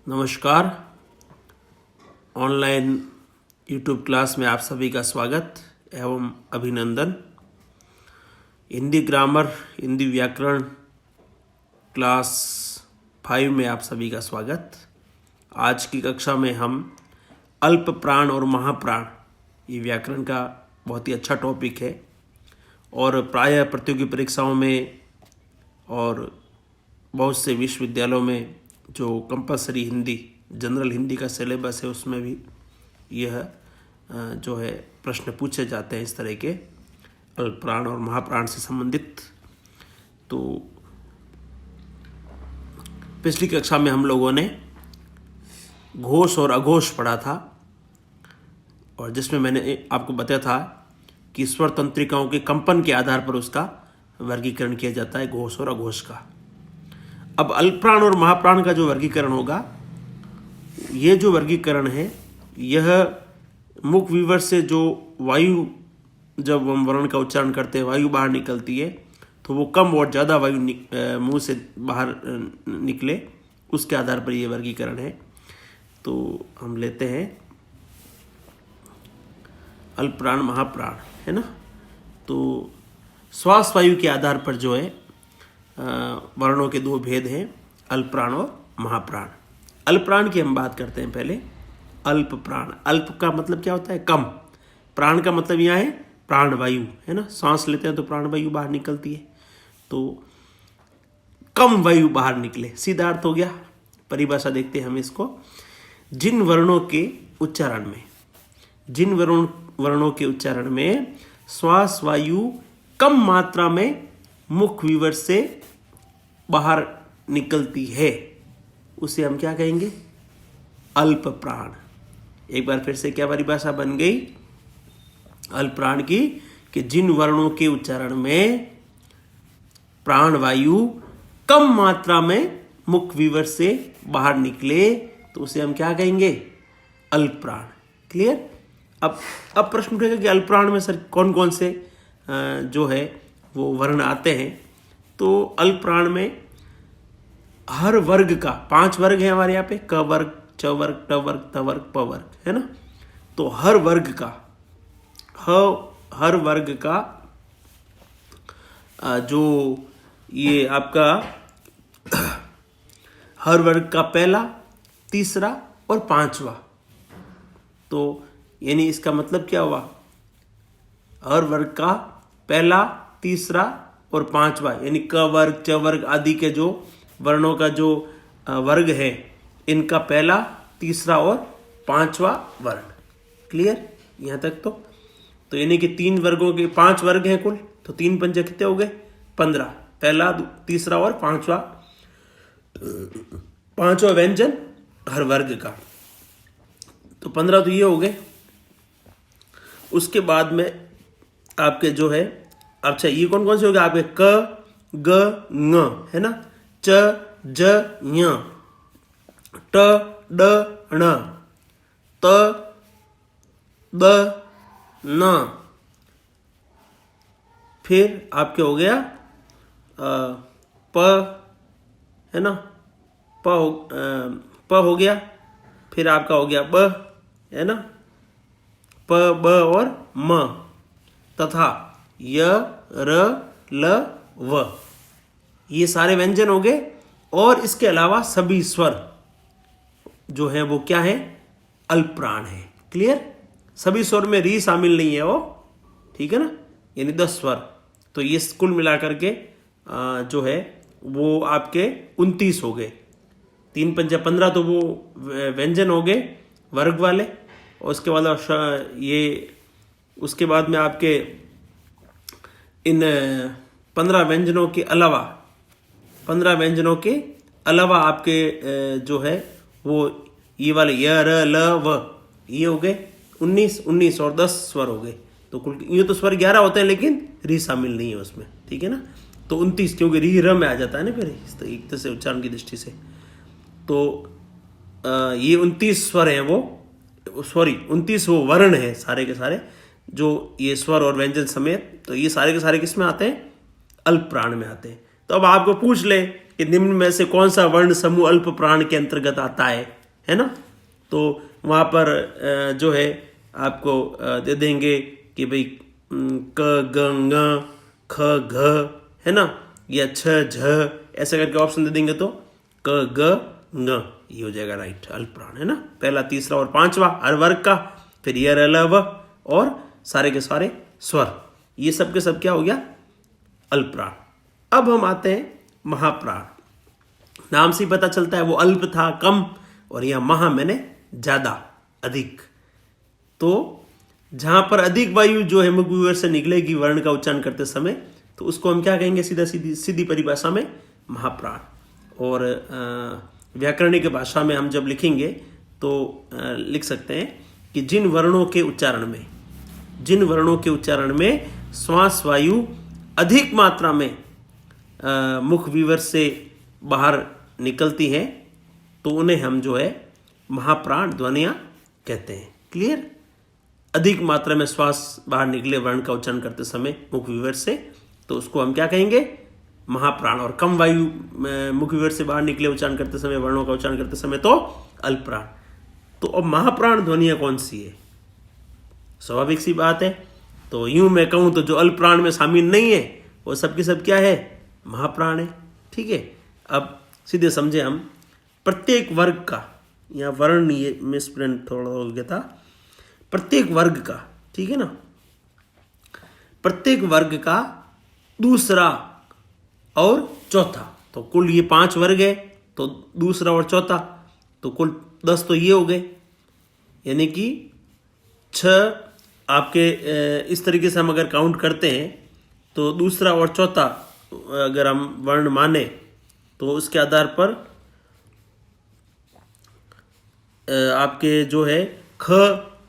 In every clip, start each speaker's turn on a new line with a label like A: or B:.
A: नमस्कार। Online YouTube class में आप सभी का स्वागत एवं अभिनंदन। हिंदी ग्रामर, हिंदी व्याकरण क्लास 5 में आप सभी का स्वागत। आज की कक्षा में हम अल्प प्राण और महाप्राण, ये व्याकरण का बहुत ही अच्छा टॉपिक है और प्रायः प्रतियोगी परीक्षाओं में और बहुत से विश्वविद्यालयों में जो कंपलसरी हिंदी, जनरल हिंदी का सिलेबस है उसमें भी यह जो है प्रश्न पूछे जाते हैं इस तरह के अल्प प्राण और महाप्राण से संबंधित। तो पिछली कक्षा में हम लोगों ने घोष और अघोष पढ़ा था और जिसमें मैंने आपको बताया था कि स्वर तंत्रिकाओं के कंपन के आधार पर उसका वर्गीकरण किया जाता है, घोष और अघोष का। अब अल्प प्राण और महाप्राण का जो वर्गीकरण होगा, ये जो वर्गीकरण है यह मुख विवर से जो वायु, जब हम वर्ण का उच्चारण करते हैं वायु बाहर निकलती है तो वो कम और ज़्यादा वायु मुंह से बाहर निकले, उसके आधार पर ये वर्गीकरण है। तो हम लेते हैं अल्प प्राण महाप्राण, है ना। तो श्वास वायु के आधार पर जो है वर्णों के दो भेद हैं, अल्प प्राण और महाप्राण। अल्प प्राण की हम बात करते हैं पहले। अल्प प्राण, अल्प का मतलब क्या होता है? कम। प्राण का मतलब यहाँ है प्राण वायु, है ना। सांस लेते हैं तो प्राण वायु बाहर निकलती है, तो कम वायु बाहर निकले, सीधा अर्थ हो गया। परिभाषा देखते हैं हम इसको। जिन वर्णों के उच्चारण में, जिन वर्णों के उच्चारण में श्वास वायु कम मात्रा में मुख विवर से बाहर निकलती है, उसे हम क्या कहेंगे? अल्प प्राण। एक बार फिर से क्या परिभाषा बन गई अल्प प्राण की? कि जिन वर्णों के उच्चारण में प्राण वायु कम मात्रा में मुख विवर से बाहर निकले तो उसे हम क्या कहेंगे? अल्प प्राण। क्लियर? अब प्रश्न उठेगा कि अल्प प्राण में सर कौन कौन से जो है वो वर्ण आते हैं। तो अल्प प्राण में हर वर्ग का 5 वर्ग है हमारे यहाँ पे, क वर्ग, च वर्ग, ट वर्ग, त वर्ग, प वर्ग, है ना। तो हर वर्ग का जो ये आपका हर वर्ग का पहला, तीसरा और पांचवा, तो यानी इसका मतलब क्या हुआ? हर वर्ग का पहला, तीसरा और पांचवा, यानी क वर्ग, च वर्ग आदि के जो वर्णों का जो वर्ग है, इनका पहला, तीसरा और पांचवा वर्ण। क्लियर यहाँ तक? तो यानी कि 3 वर्गों के 5 वर्ग हैं कुल, तो 3 पंजे कितने हो गए? 15। पहला, तीसरा और पांचवा व्यंजन हर वर्ग का, तो 15 तो ये हो गए। उसके बाद में आपके जो है, अच्छा ये कौन कौन से हो गए आपके? क, ग, ङ, है ना। च, ज, ञ, ट, ड, ण, त, द, न। फिर आपके हो गया प, है ना। प हो गया। फिर आपका हो गया ब, है ना। प, ब और म, तथा य, र, ल, व, ये सारे व्यंजन हो गए। और इसके अलावा सभी स्वर जो है वो क्या है? अल्प प्राण है। क्लियर? सभी स्वर में री शामिल नहीं है वो, ठीक है ना, यानी 10 स्वर। तो ये कुल मिलाकर के जो है वो आपके 29 हो गए। 3 पंजे 15 तो वो व्यंजन हो गए वर्ग वाले। और उसके बाद उसके बाद में आपके इन 15 व्यंजनों के अलावा आपके जो है वो ये वाले य, र, ल, व, ये हो गए 19 और 10 स्वर हो गए। तो कुल ये तो स्वर 11 होते हैं, लेकिन री शामिल नहीं है उसमें, ठीक है ना। तो 29, क्योंकि री र में आ जाता है ना फिर एक तरह से उच्चारण की दृष्टि से। तो ये 29 स्वर हैं वो, सॉरी 29 वो वर्ण है सारे के सारे, जो ये स्वर और व्यंजन समेत। तो ये सारे के सारे किस में आते हैं? अल्प प्राण में आते हैं। तो अब आपको पूछ ले कि निम्न में से कौन सा वर्ण समूह अल्प प्राण के अंतर्गत आता है, है ना। तो वहाँ पर जो है आपको दे देंगे कि भाई क ग ng ख घ, है ना, या छ झ, ऐसा करके ऑप्शन दे देंगे तो क ग ng ये हो जाएगा राइट, अल्पप्राण, है ना। पहला, तीसरा और पांचवा हर वर्ग का, फिर य र ल व और सारे के सारे स्वर, ये सब के सब क्या हो गया, अल्पप्राण। अब हम आते हैं महाप्राण। नाम से ही पता चलता है वो अल्प था, कम, और यह महा मैंने ज्यादा, अधिक। तो जहां पर अधिक वायु जो है मुख विवर से निकलेगी वर्ण का उच्चारण करते समय, तो उसको हम क्या कहेंगे, सीधी परिभाषा में महाप्राण। और व्याकरणिक भाषा में हम जब लिखेंगे तो लिख सकते हैं कि जिन वर्णों के उच्चारण में श्वास वायु अधिक मात्रा में मुख विवर से बाहर निकलती है, तो उन्हें हम जो है महाप्राण ध्वनियां कहते हैं। क्लियर। अधिक मात्रा में श्वास बाहर निकले वर्ण का उच्चारण करते समय मुख विवर से, तो उसको हम क्या कहेंगे, महाप्राण। और कम वायु मुख विवर से बाहर निकले उच्चारण करते समय, वर्णों का उच्चारण करते समय, तो अल्पप्राण। तो अब महाप्राण ध्वनियां कौन सी है, स्वाभाविक सी बात है। तो यूं मैं कहूं तो जो अल्पप्राण में शामिल नहीं है वो सबकी सब क्या है, महाप्राण है। ठीक है। अब सीधे समझे हम, प्रत्येक वर्ग का, यहाँ वर्ण ये मिसप्रिंट थोड़ा हो गया था, प्रत्येक वर्ग का, ठीक है ना, प्रत्येक वर्ग का दूसरा और चौथा, तो कुल ये 5 वर्ग है, तो दूसरा और चौथा, तो कुल 10 तो ये हो गए। यानी कि 6 आपके इस तरीके से हम अगर काउंट करते हैं तो दूसरा और चौथा अगर हम वर्ण माने तो उसके आधार पर आपके जो है ख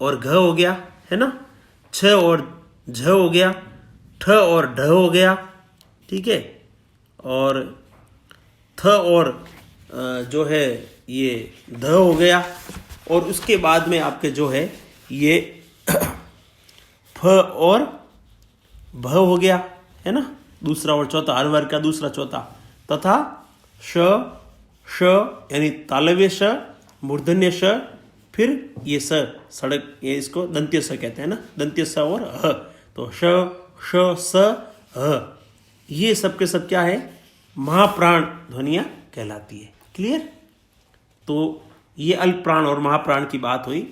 A: और घ हो गया, है ना, छ और झ हो गया, ठ और ढ हो गया, ठीक है, और थ और जो है ये ध हो गया, और उसके बाद में आपके जो है ये फ और भ हो गया, है ना, दूसरा और चौथा, हर वर्ग का दूसरा चौथा, तथा श यानी तालव्य श, मूर्धन्य श, फिर ये स, सड़क, ये इसको दंत्य स कहते हैं ना, दंत्य स और ह, तो श स ह, ये सब के सब क्या है, महाप्राण ध्वनियां कहलाती है। क्लियर। तो ये अल्पप्राण और महाप्राण की बात हुई।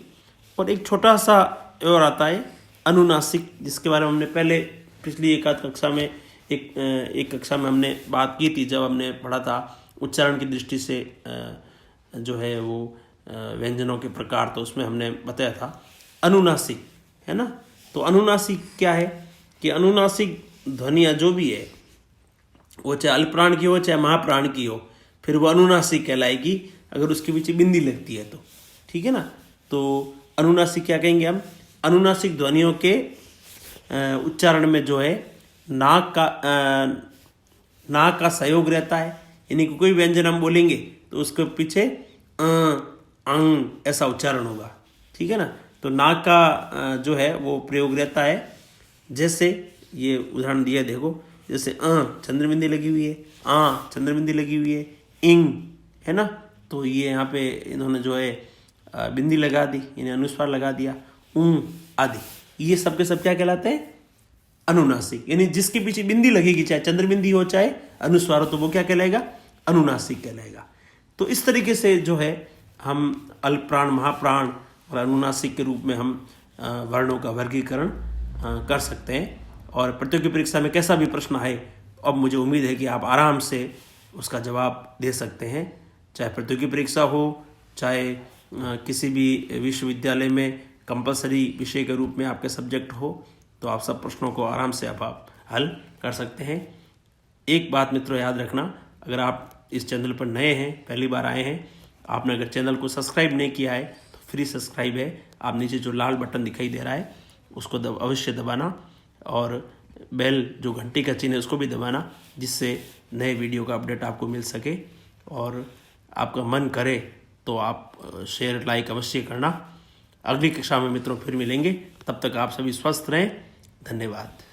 A: और एक छोटा सा और आता है अनुनासिक, जिसके बारे में हमने पहले पिछली एकाध कक्षा में एक कक्षा में हमने बात की थी, जब हमने पढ़ा था उच्चारण की दृष्टि से जो है वो व्यंजनों के प्रकार, तो उसमें हमने बताया था अनुनासिक, है ना। तो अनुनासिक क्या है कि अनुनासिक ध्वनियाँ जो भी है वो चाहे अल्पप्राण की हो चाहे महाप्राण की हो, फिर वो अनुनासिक कहलाएगी अगर उसके पीछे बिंदी लगती है तो, ठीक है ना। तो अनुनासिक क्या कहेंगे हम, अनुनासिक ध्वनियों के उच्चारण में जो है नाक का सहयोग रहता है, यानी कि कोई व्यंजन हम बोलेंगे तो उसके पीछे अंग ऐसा उच्चारण होगा, ठीक है ना। तो नाक का जो है वो प्रयोग रहता है। जैसे ये उदाहरण दिया देखो, जैसे चंद्रबिंदी लगी हुई है, चंद्रबिंदी लगी हुई है, इंग, है ना, तो ये यहाँ पे इन्होंने जो है बिंदी लगा दी, इन्हें अनुस्वार लगा दिया, आदि, ये सब के सब क्या कहलाते हैं, अनुनासिक। यानी जिसके पीछे बिंदी लगेगी, चाहे चंद्रबिंदी हो चाहे अनुस्वार हो, तो वो क्या कहलाएगा, अनुनासिक कहलाएगा। तो इस तरीके से जो है हम अल्पप्राण, महाप्राण और अनुनासिक के रूप में हम वर्णों का वर्गीकरण कर सकते हैं। और प्रतियोगी परीक्षा में कैसा भी प्रश्न आए, अब मुझे उम्मीद है कि आप आराम से उसका जवाब दे सकते हैं, चाहे प्रतियोगी परीक्षा हो चाहे किसी भी विश्वविद्यालय में कंपलसरी विषय के रूप में आपके सब्जेक्ट हो, तो आप सब प्रश्नों को आराम से आप हल कर सकते हैं। एक बात मित्रों याद रखना, अगर आप इस चैनल पर नए हैं, पहली बार आए हैं, आपने अगर चैनल को सब्सक्राइब नहीं किया है तो फ्री सब्सक्राइब है, आप नीचे जो लाल बटन दिखाई दे रहा है उसको अवश्य दबाना, और बेल जो घंटी का चिन्ह है उसको भी दबाना, जिससे नए वीडियो का अपडेट आपको मिल सके। और आपका मन करे तो आप शेयर लाइक अवश्य करना। अगली कक्षा में मित्रों फिर मिलेंगे, तब तक आप सभी स्वस्थ रहें। धन्यवाद।